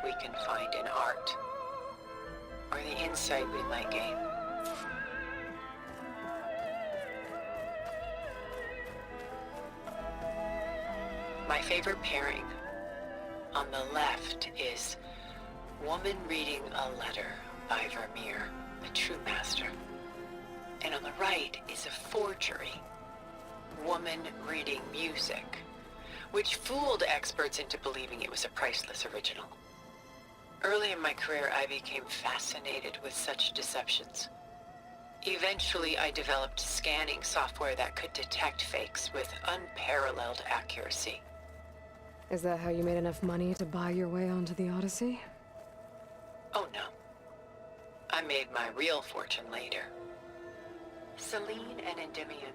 we can find in art, or the insight we might gain. My favorite pairing on the left is woman reading a letter by Vermeer, a true master. And on the right is a forgery, woman reading music, which fooled experts into believing it was a priceless original. Early in my career, I became fascinated with such deceptions. Eventually, I developed scanning software that could detect fakes with unparalleled accuracy. Is that how you made enough money to buy your way onto the Odyssey? Oh no. I made my real fortune later. Selene and Endymion.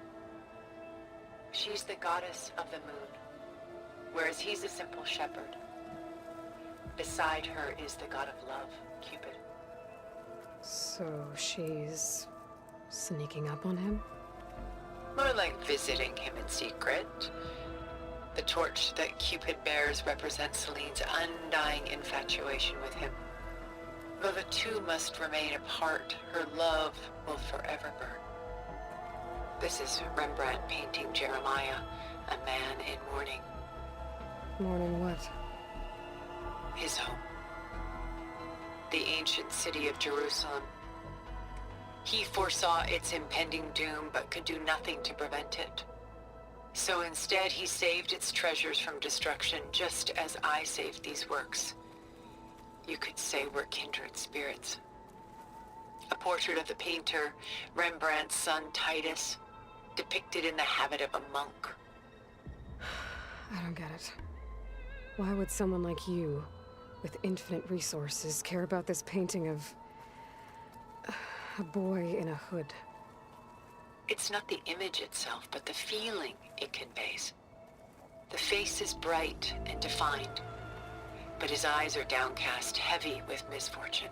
She's the goddess of the moon, whereas he's a simple shepherd. Beside her is the god of love, Cupid. So she's sneaking up on him? More like visiting him in secret. The torch that Cupid bears represents Selene's undying infatuation with him. Though the two must remain apart, her love will forever burn. This is Rembrandt painting Jeremiah, a man in mourning. Mourning what? His home. The ancient city of Jerusalem. He foresaw its impending doom, but could do nothing to prevent it. So instead, he saved its treasures from destruction, just as I saved these works. You could say we're kindred spirits. A portrait of the painter, Rembrandt's son Titus, depicted in the habit of a monk. I don't get it. Why would someone like you, with infinite resources, care about this painting of a boy in a hood? It's not the image itself, but the feeling it conveys. The face is bright and defined, but his eyes are downcast, heavy with misfortune.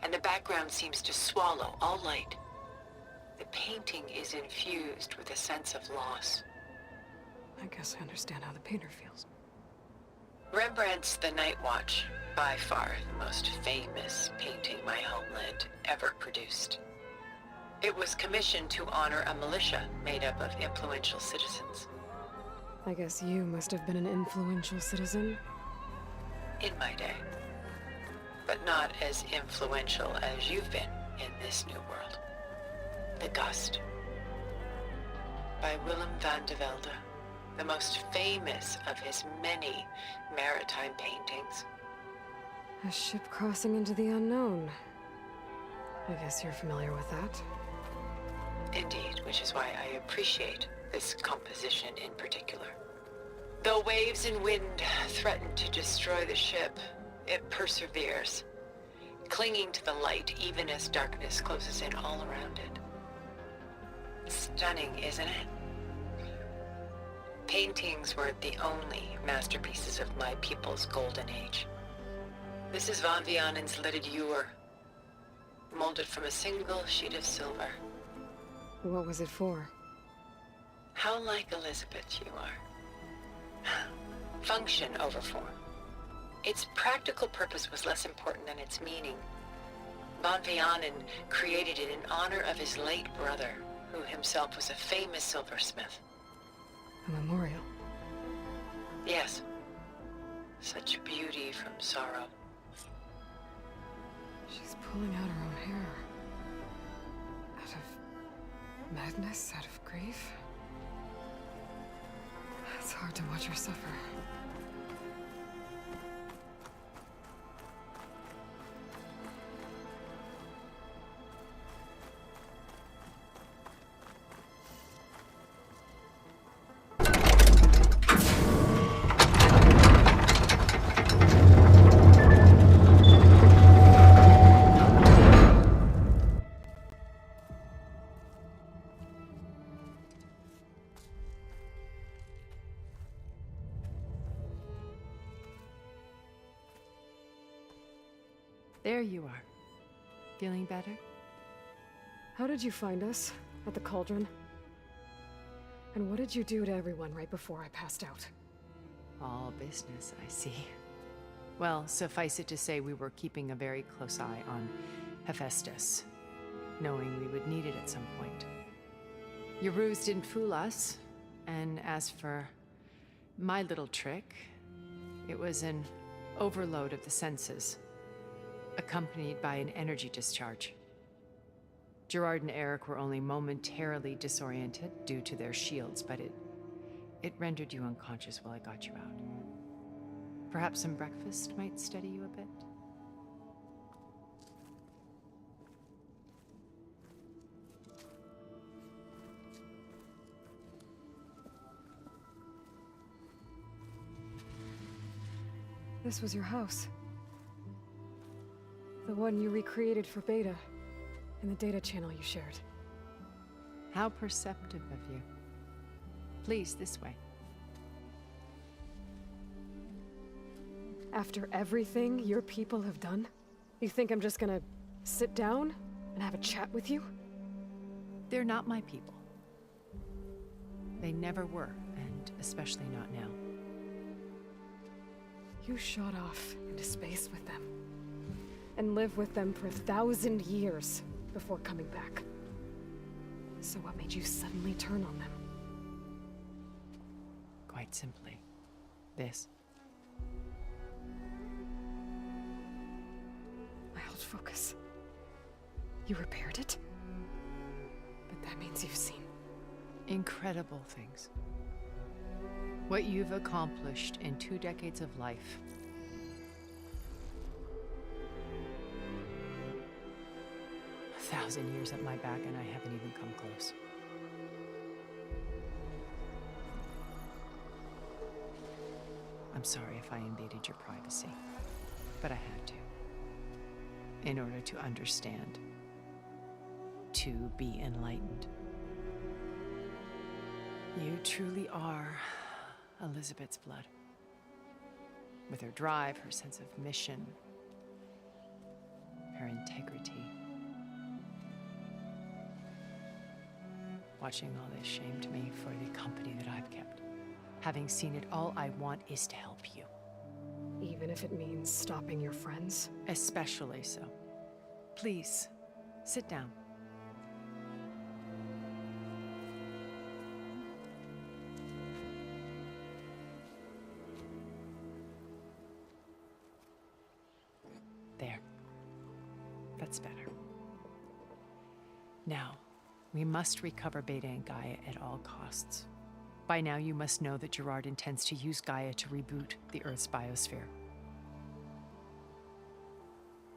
And the background seems to swallow all light. The painting is infused with a sense of loss. I guess I understand how the painter feels. Rembrandt's The Night Watch, by far the most famous painting my homeland ever produced. It was commissioned to honor a militia made up of influential citizens. I guess you must have been an influential citizen? In my day. But not as influential as you've been in this new world. The Gust. By Willem van de Velde, the most famous of his many maritime paintings. A ship crossing into the unknown. I guess you're familiar with that. Indeed, which is why I appreciate this composition in particular. Though waves and wind threaten to destroy the ship, it perseveres, clinging to the light even as darkness closes in all around it. Stunning, isn't it? Paintings weren't the only masterpieces of my people's golden age. This is Van Vianen's Lidded Ewer, molded from a single sheet of silver. What was it for? How like Elizabeth you are. Function over form. Its practical purpose was less important than its meaning. Van Vianen created it in honor of his late brother, who himself was a famous silversmith. A memorial? Yes. Such beauty from sorrow. She's pulling out her own hair. Out of madness, out of grief. It's hard to watch her suffer. There you are. Feeling better? How did you find us? At the cauldron? And what did you do to everyone right before I passed out? All business, I see. Well, suffice it to say we were keeping a very close eye on Hephaestus, knowing we would need it at some point. Your ruse didn't fool us, and as for my little trick, it was an overload of the senses, accompanied by an energy discharge. Gerard and Eric were only momentarily disoriented due to their shields, but it rendered you unconscious while I got you out. Perhaps some breakfast might steady you a bit? This was your house. The one you recreated for Beta, in the data channel you shared. How perceptive of you. Please, this way. After everything your people have done, you think I'm just gonna sit down and have a chat with you? They're not my people. They never were, and especially not now. You shot off into space with them, and lived with them for 1,000 years before coming back. So what made you suddenly turn on them? Quite simply, this. I held focus. You repaired it? But that means you've seen Incredible things. What you've accomplished in 2 decades of life. A 1,000 years at my back and I haven't even come close. I'm sorry if I invaded your privacy, but I had to. In order to understand. To be enlightened. You truly are Elizabeth's blood. With her drive, her sense of mission, her integrity. Watching all this shamed me for the company that I've kept. Having seen it, all I want is to help you. even if it means stopping your friends? Especially so. Please, sit down. There. That's better. Now, we must recover Beta and Gaia at all costs. By now, you must know that Gerard intends to use Gaia to reboot the Earth's biosphere.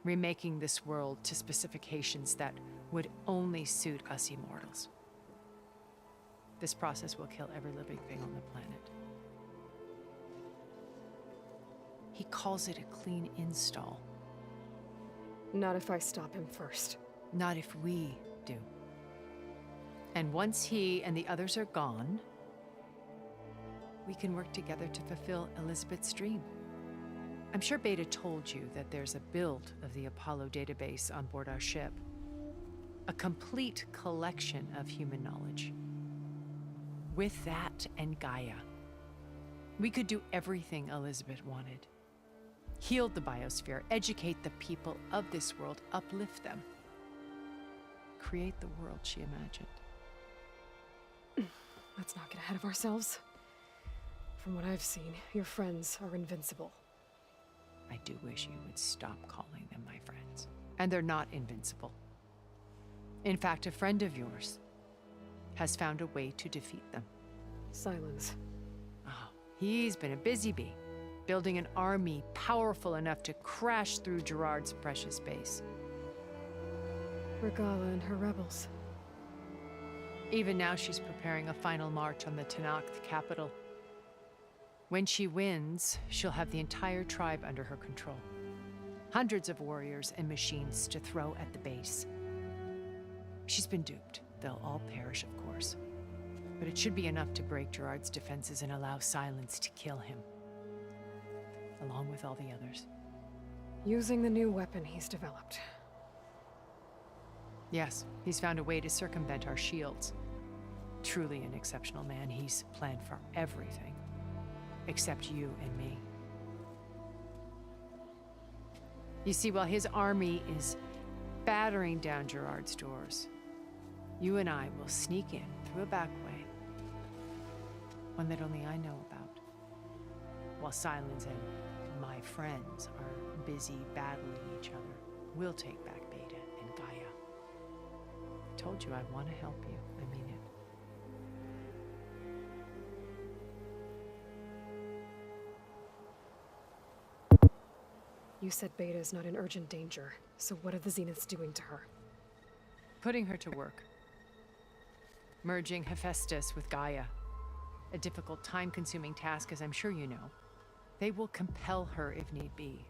Remaking this world to specifications that would only suit us immortals. This process will kill every living thing on the planet. He calls it a clean install. Not if I stop him first. Not if we do. And once he and the others are gone, we can work together to fulfill Elizabeth's dream. I'm sure Beta told you that there's a build of the Apollo database on board our ship. A complete collection of human knowledge. With that and Gaia, we could do everything Elizabeth wanted. Heal the biosphere, educate the people of this world, uplift them. Create the world she imagined. Let's not get ahead of ourselves. From what I've seen, your friends are invincible. I do wish you would stop calling them my friends. And they're not invincible. In fact, a friend of yours has found a way to defeat them. Silence. Oh, he's been a busy bee, building an army powerful enough to crash through Gerard's precious base. Regala and her rebels. Even now, she's preparing a final march on the Tenakth capital. When she wins, she'll have the entire tribe under her control. Hundreds of warriors and machines to throw at the base. She's been duped. They'll all perish, of course. But it should be enough to break Gerard's defenses and allow Silence to kill him. Along with all the others. Using the new weapon he's developed. Yes, he's found a way to circumvent our shields. Truly an exceptional man. He's planned for everything. Except you and me. You see, while his army is battering down Gerard's doors, you and I will sneak in through a back way, one that only I know about, while Silence and my friends are busy battling each other. We'll take back Beta and Gaia. I told you I want to help you. I mean it. You said Beta is not in urgent danger, so what are the Zeniths doing to her? Putting her to work. Merging Hephaestus with Gaia. A difficult, time-consuming task, as I'm sure you know. They will compel her if need be.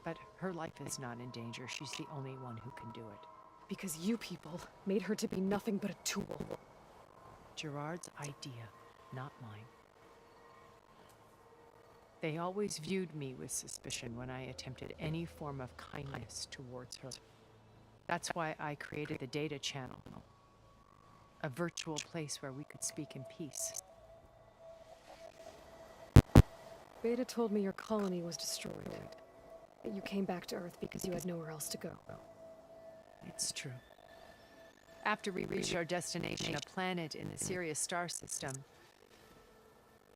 But her life is not in danger. She's the only one who can do it. Because you people made her to be nothing but a tool. Gerard's idea, not mine. They always viewed me with suspicion when I attempted any form of kindness towards her. That's why I created the data channel, a virtual place where we could speak in peace. Beta told me your colony was destroyed. That you came back to Earth because you had nowhere else to go. It's true. After we reached our destination, a planet in the Sirius star system,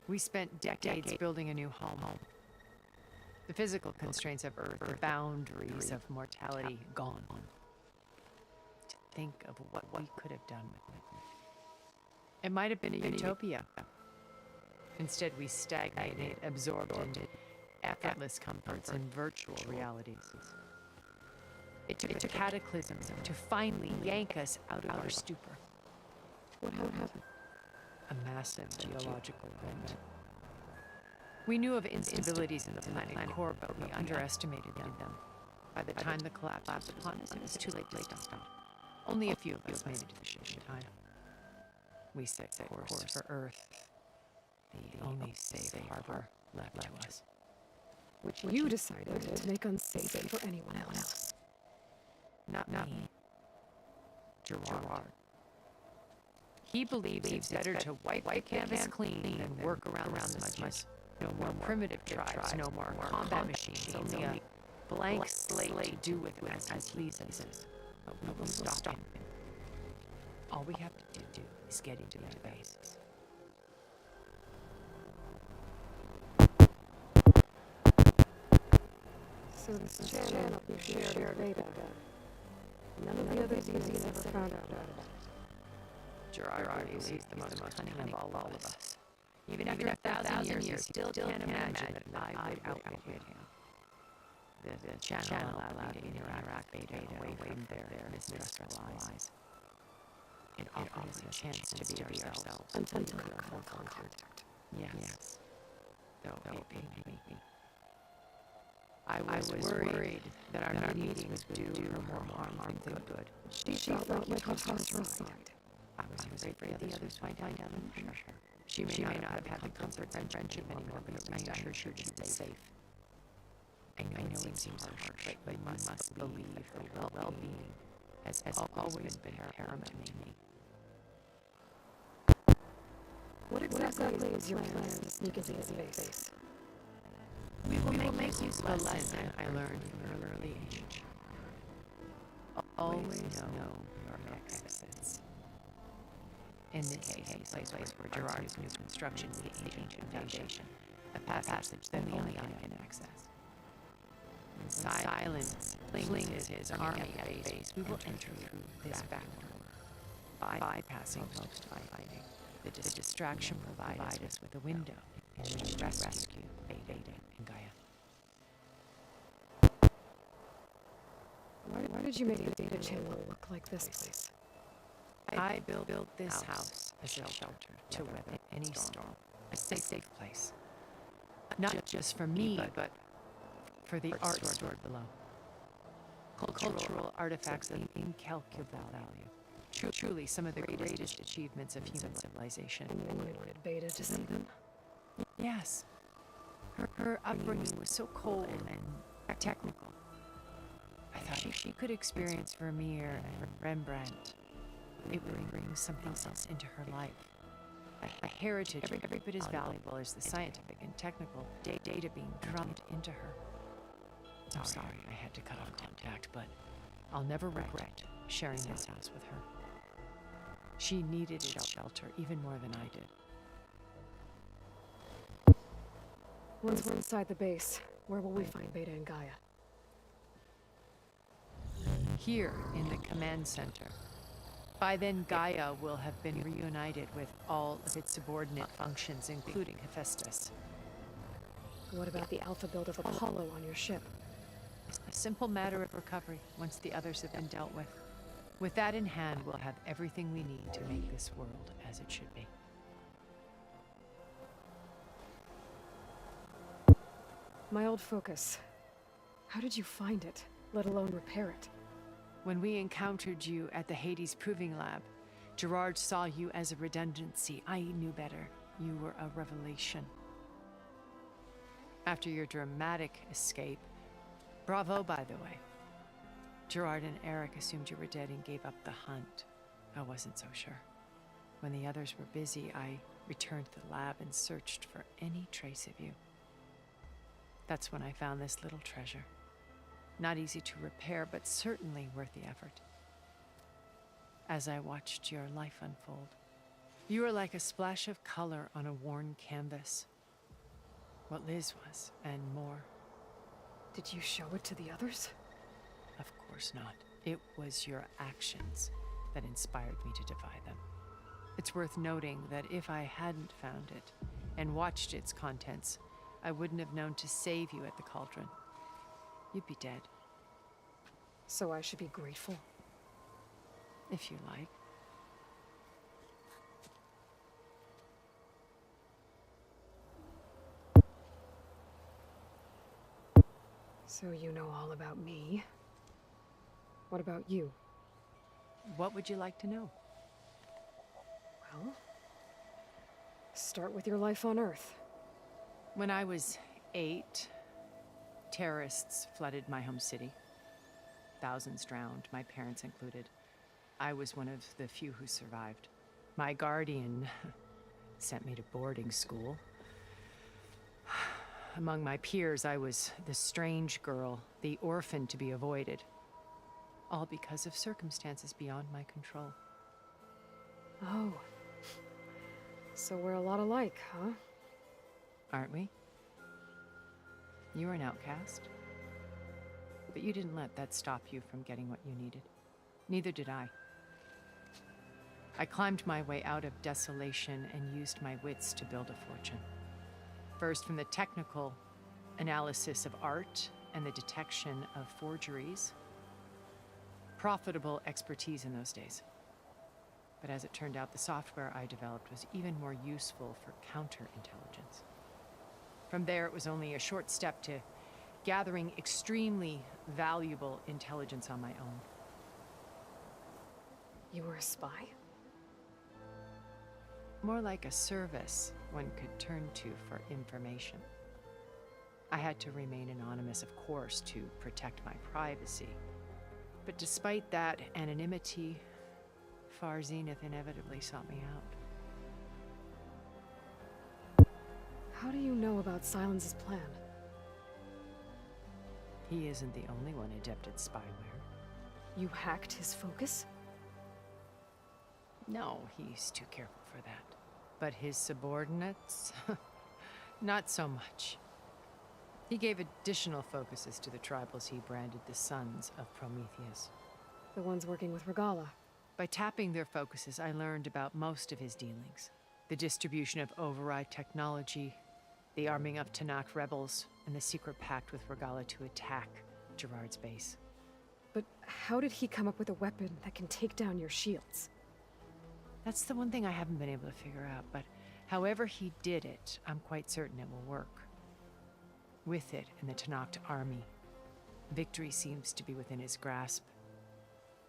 we spent decades building a new home. The physical constraints of Earth, the boundaries of mortality, gone. To think of what we could have done with it. It might have been a utopia. Instead, we stagnated, absorbed into effortless comforts and virtual realities. It took a cataclysm to finally yank us out of our stupor. What happened? A massive geological event. We knew of instabilities in the planet core, but we underestimated them. By the time the collapse was upon us, it was too late to stop. Only a few of us made it to the ship in time. We set course for Earth, the only safe harbor left to us. Which you decided to make unsafe for anyone else. Not me. Gerard. He believes it's better to wipe the canvas clean than work around the smudges. No more primitive tribes, no more combat machines, only a blank slate to do with as he pleases. But we will stop him. All we have to do is get into that base. So this channel you shared with Beta. None of the other Zeniths ever found out about it. Gerard believes he's the most cunning of all of us. Even after 1,000 years, he still can't imagine that I would outwit him. The channel allowed me to interact with Beta away from their mistrustful eyes. It offered us a chance to be ourselves. Until full contact. Yes. Though it pained me. I was worried that our meetings would do her more harm than good. She felt like you tossed her aside. I was afraid the others might find out and push her. She may not have had the comforts and friendship anymore, but it made sure she would be safe. I know it seems harsh, but you must believe her well-being has always been paramount to me. What exactly is your plan to sneak into his base? We will make use of a lesson I learned from an early age. Always know your exits. In this case, a place where Gerard's new construction meets the ancient foundation, a passage that only I can access. When Silence flings his army base, we will enter through this back door, bypassing most fighting. The distraction provided us with a window in which to rescue Beta and Gaia. Why did you make the data channel look like this place? I built this house as a shelter to weather any storm, a safe place. Not just for me, but for the art stored below. Cultural artifacts of incalculable value. Truly some of the greatest achievements of human civilization. And you wanted Beta to see them? Yes. Her upbringing was so cold and technical. I thought if she could experience Vermeer and Rembrandt, it would bring something else into her life. A heritage every bit as valuable as the scientific and technical data being drummed into her. I'm sorry I had to cut off contact, but I'll never regret sharing this house with her. She needed shelter even more than I did. Once we're inside the base, where will we find Beta and Gaia? Here in the command center. By then, Gaia will have been reunited with all of its subordinate functions, including Hephaestus. What about the alpha build of Apollo on your ship? A simple matter of recovery once the others have been dealt with. With that in hand, we'll have everything we need to make this world as it should be. My old focus. How did you find it, let alone repair it? When we encountered you at the Hades Proving Lab, Gerard saw you as a redundancy. I knew better. You were a revelation. After your dramatic escape, bravo, by the way. Gerard and Eric assumed you were dead and gave up the hunt. I wasn't so sure. When the others were busy, I returned to the lab and searched for any trace of you. That's when I found this little treasure. Not easy to repair, but certainly worth the effort. As I watched your life unfold, you were like a splash of color on a worn canvas. What Liz was, and more. Did you show it to the others? Of course not. It was your actions that inspired me to defy them. It's worth noting that if I hadn't found it and watched its contents, I wouldn't have known to save you at the cauldron. You'd be dead. So I should be grateful? If you like. So you know all about me. What about you? What would you like to know? Well, start with your life on Earth. When I was 8, terrorists flooded my home city. Thousands drowned, my parents included. I was one of the few who survived. My guardian sent me to boarding school. Among my peers, I was the strange girl, the orphan to be avoided. All because of circumstances beyond my control. Oh. So we're a lot alike, huh? Aren't we? You were an outcast. But you didn't let that stop you from getting what you needed. Neither did I. I climbed my way out of desolation and used my wits to build a fortune. First, from the technical analysis of art and the detection of forgeries. Profitable expertise in those days. But as it turned out, the software I developed was even more useful for counterintelligence. From there, it was only a short step to gathering extremely valuable intelligence on my own. You were a spy? More like a service one could turn to for information. I had to remain anonymous, of course, to protect my privacy. But despite that anonymity, Far Zenith inevitably sought me out. How do you know about Silence's plan? He isn't the only one adept at spyware. You hacked his focus? No, he's too careful for that. But his subordinates? Not so much. He gave additional focuses to the tribals he branded the Sons of Prometheus. The ones working with Regala. By tapping their focuses, I learned about most of his dealings. The distribution of override technology, the arming of Tanakh rebels, and the secret pact with Regala to attack Gerard's base. But how did he come up with a weapon that can take down your shields? That's the one thing I haven't been able to figure out, but however he did it, I'm quite certain it will work. With it and the Tanakh army, victory seems to be within his grasp.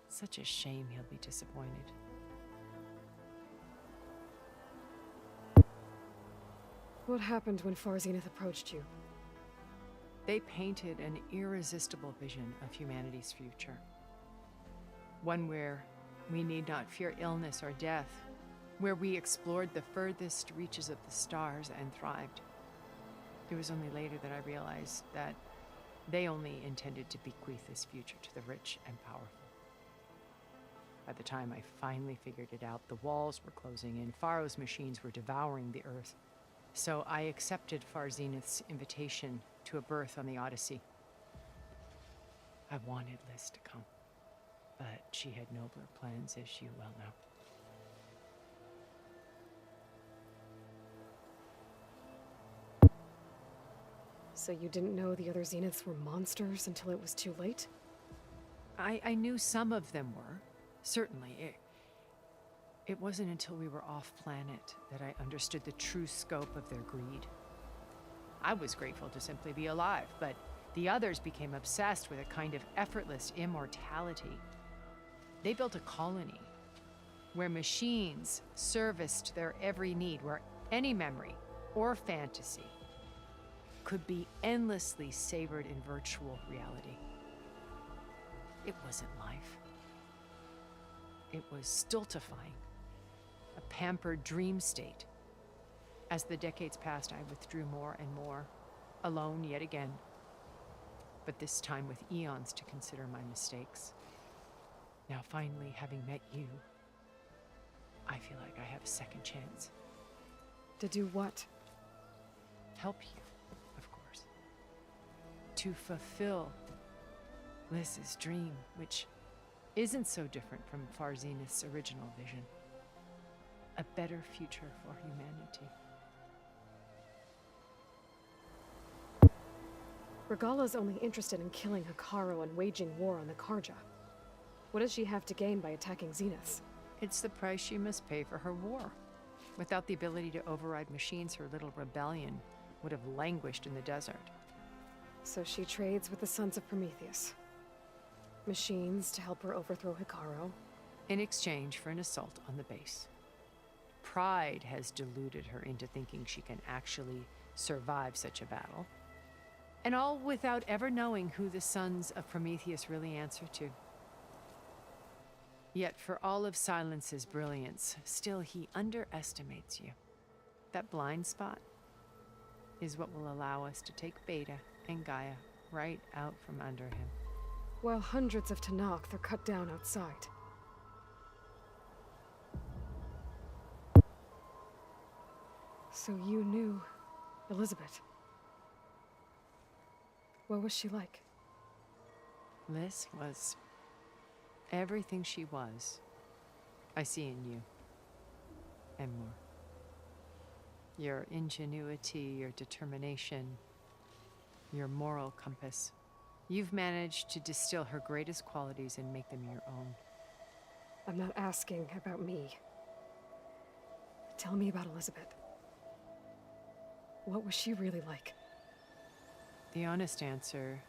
Such a shame he'll be disappointed. What happened when Far Zenith approached you? They painted an irresistible vision of humanity's future. One where we need not fear illness or death, where we explored the furthest reaches of the stars and thrived. It was only later that I realized that They only intended to bequeath this future to the rich and powerful. By the time I finally figured it out, the walls were closing in, Pharaoh's machines were devouring the Earth. So I accepted Far Zenith's invitation to a berth on the Odyssey. I wanted Liz to come, but she had nobler plans, as you well know. So you didn't know the other Zeniths were monsters until it was too late? I knew some of them were, certainly. It wasn't until we were off-planet that I understood the true scope of their greed. I was grateful to simply be alive, but the others became obsessed with a kind of effortless immortality. They built a colony where machines serviced their every need, where any memory or fantasy could be endlessly savored in virtual reality. It wasn't life. It was stultifying, a pampered dream state. As the decades passed, I withdrew more and more, alone yet again, but this time with eons to consider my mistakes. Now finally, having met you, I feel like I have a second chance. To do what? Help you, of course. To fulfill Liz's dream, which isn't so different from Far Zenith's original vision. A better future for humanity. Regala's only interested in killing Hikaru and waging war on the Karja. What does she have to gain by attacking Zeniths? It's the price she must pay for her war. Without the ability to override machines, her little rebellion would have languished in the desert. So she trades with the Sons of Prometheus. Machines to help her overthrow Hikaru. In exchange for an assault on the base. Pride has deluded her into thinking she can actually survive such a battle. And all without ever knowing who the Sons of Prometheus really answer to. Yet for all of Silence's brilliance, still he underestimates you. That blind spot is what will allow us to take Beta and Gaia right out from under him. While hundreds of Tenakth are cut down outside. So you knew Elizabeth. What was she like? Liz was everything she was. I see in you. And more. Your ingenuity, your determination, your moral compass. You've managed to distill her greatest qualities and make them your own. I'm not asking about me. Tell me about Elizabeth. What was she really like? The honest answer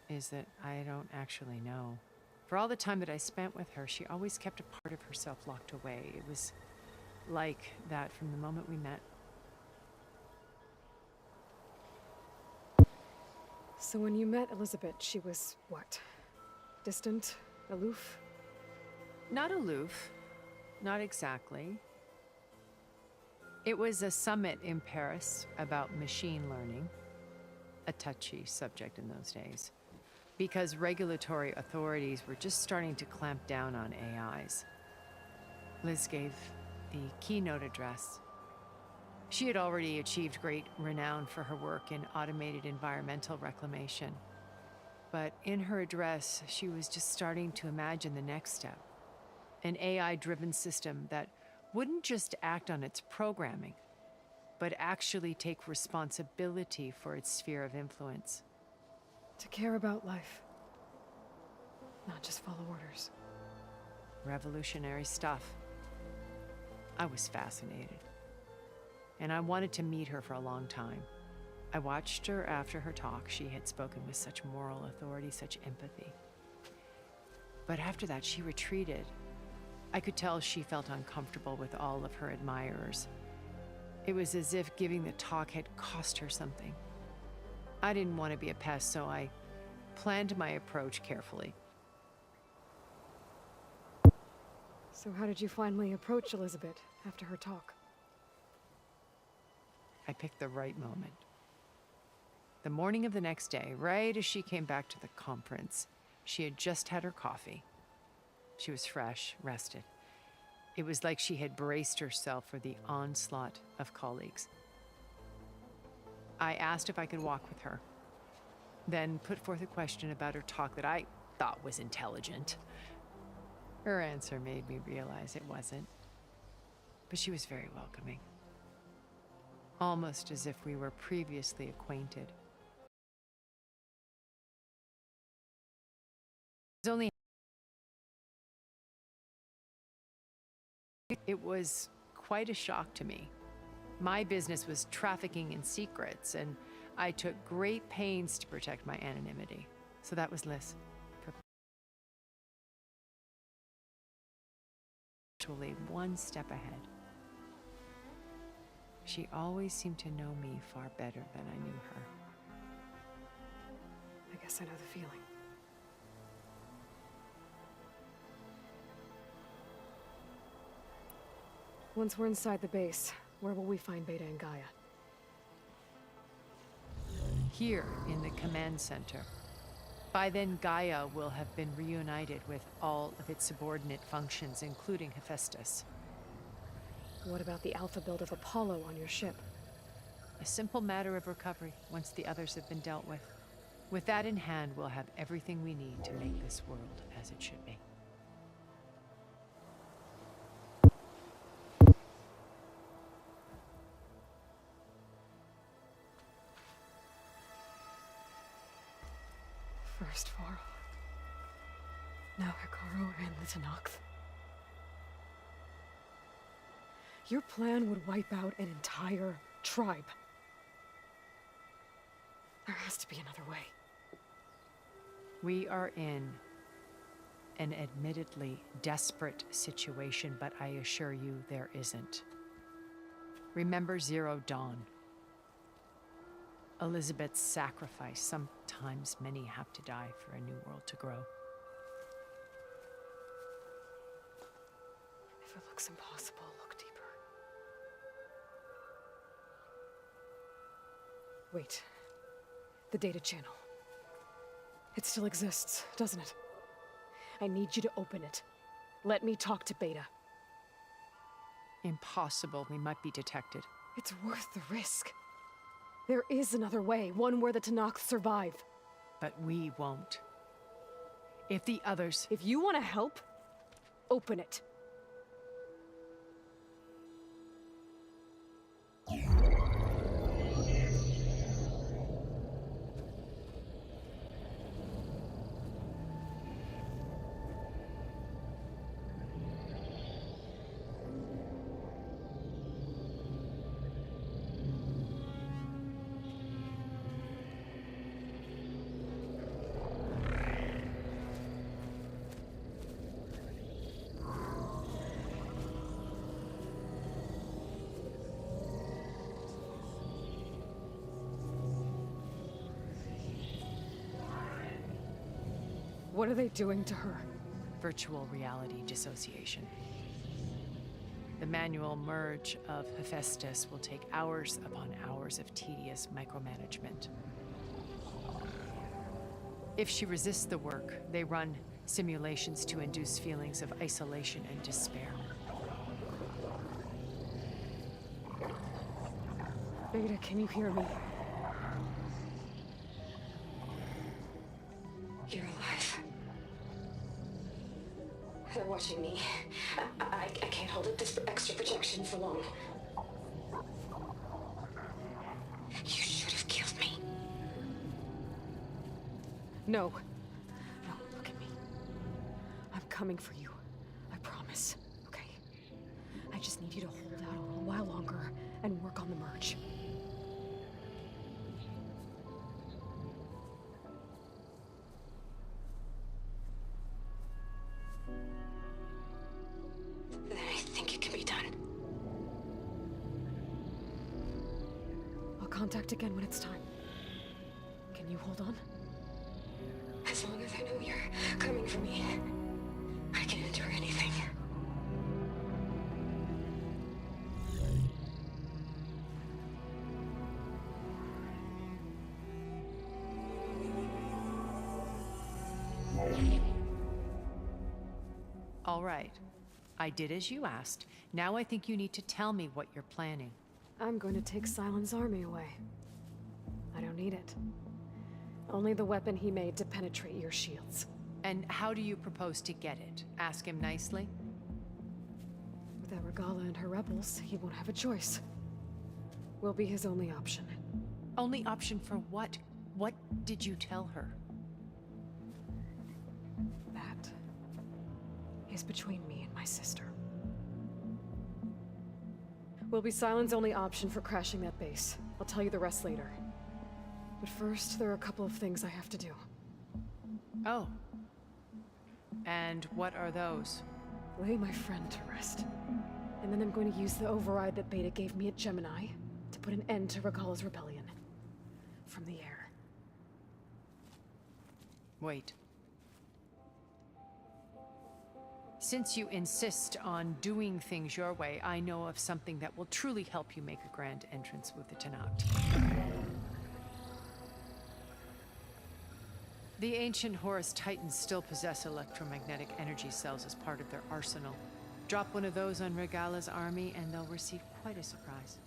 is that I don't actually know. For all the time that I spent with her, she always kept a part of herself locked away. It was like that from the moment we met. So when you met Elizabeth, she was what? Distant? Aloof? Not aloof. Not exactly. It was a summit in Paris about machine learning. A touchy subject in those days. Because regulatory authorities were just starting to clamp down on AIs. Liz gave the keynote address. She had already achieved great renown for her work in automated environmental reclamation. But in her address, she was just starting to imagine the next step. An AI-driven system that wouldn't just act on its programming, but actually take responsibility for its sphere of influence. To care about life. Not just follow orders. Revolutionary stuff. I was fascinated. And I wanted to meet her for a long time. I watched her after her talk. She had spoken with such moral authority, such empathy. But after that, she retreated. I could tell she felt uncomfortable with all of her admirers. It was as if giving the talk had cost her something. I didn't want to be a pest, so I planned my approach carefully. So how did you finally approach Elizabeth after her talk? I picked the right moment. The morning of the next day, right as she came back to the conference, she had just had her coffee. She was fresh, rested. It was like she had braced herself for the onslaught of colleagues. I asked if I could walk with her, then put forth a question about her talk that I thought was intelligent. Her answer made me realize it wasn't, but she was very welcoming, almost as if we were previously acquainted. It was quite a shock to me. My business was trafficking in secrets, and I took great pains to protect my anonymity. So that was Liz. Perpetually one step ahead. She always seemed to know me far better than I knew her. I guess I know the feeling. Once we're inside the base, where will we find Beta and Gaia? Here in the command center. By then, Gaia will have been reunited with all of its subordinate functions, including Hephaestus. What about the alpha build of Apollo on your ship? A simple matter of recovery once the others have been dealt with. With that in hand, we'll have everything we need to make this world as it should be. First Varl, now Hikaru and the Tenakth. Your plan would wipe out an entire tribe. There has to be another way. We are in an admittedly desperate situation, but I assure you there isn't. Remember Zero Dawn. Elizabeth's sacrifice. Sometimes many have to die for a new world to grow. If it looks impossible, look deeper. Wait. The data channel. It still exists, doesn't it? I need you to open it. Let me talk to Beta. Impossible. We might be detected. It's worth the risk. There is another way, one where the Tenakth survive. But we won't. If the others... If you want to help, open it. What are they doing to her? Virtual reality dissociation. The manual merge of Hephaestus will take hours upon hours of tedious micromanagement. If she resists the work, they run simulations to induce feelings of isolation and despair. Beta, can you hear me? You're alive. They're watching me. I can't hold up this extra protection for long. You should have killed me. No. No, look at me. I'm coming for you. I promise. Okay? I just need you to hold out a little while longer and work on the merge. Then I think it can be done. I'll contact again when it's time. Can you hold on? As long as I know you're coming for me, I can endure anything. All right. I did as you asked. Now I think you need to tell me what you're planning. I'm going to take Silent's army away. I don't need it. Only the weapon he made to penetrate your shields. And how do you propose to get it? Ask him nicely? Without Regala and her rebels, he won't have a choice. We'll be his only option. Only option for what? What did you tell her? That is between me and my sister. Will be Silent's only option for crashing that base. I'll tell you the rest later. But first, there are a couple of things I have to do. Oh. And what are those? Lay my friend to rest. And then I'm going to use the override that Beta gave me at Gemini to put an end to Regala's rebellion. From the air. Wait. Since you insist on doing things your way, I know of something that will truly help you make a grand entrance with the Tenakth. The ancient Horus Titans still possess electromagnetic energy cells as part of their arsenal. Drop one of those on Regala's army and they'll receive quite a surprise.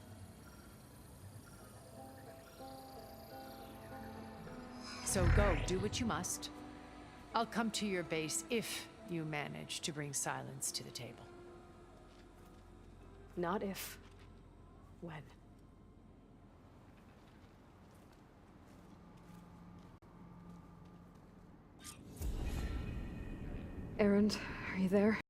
So go, do what you must. I'll come to your base if you manage to bring Silence to the table. Not if. When. Erend, are you there?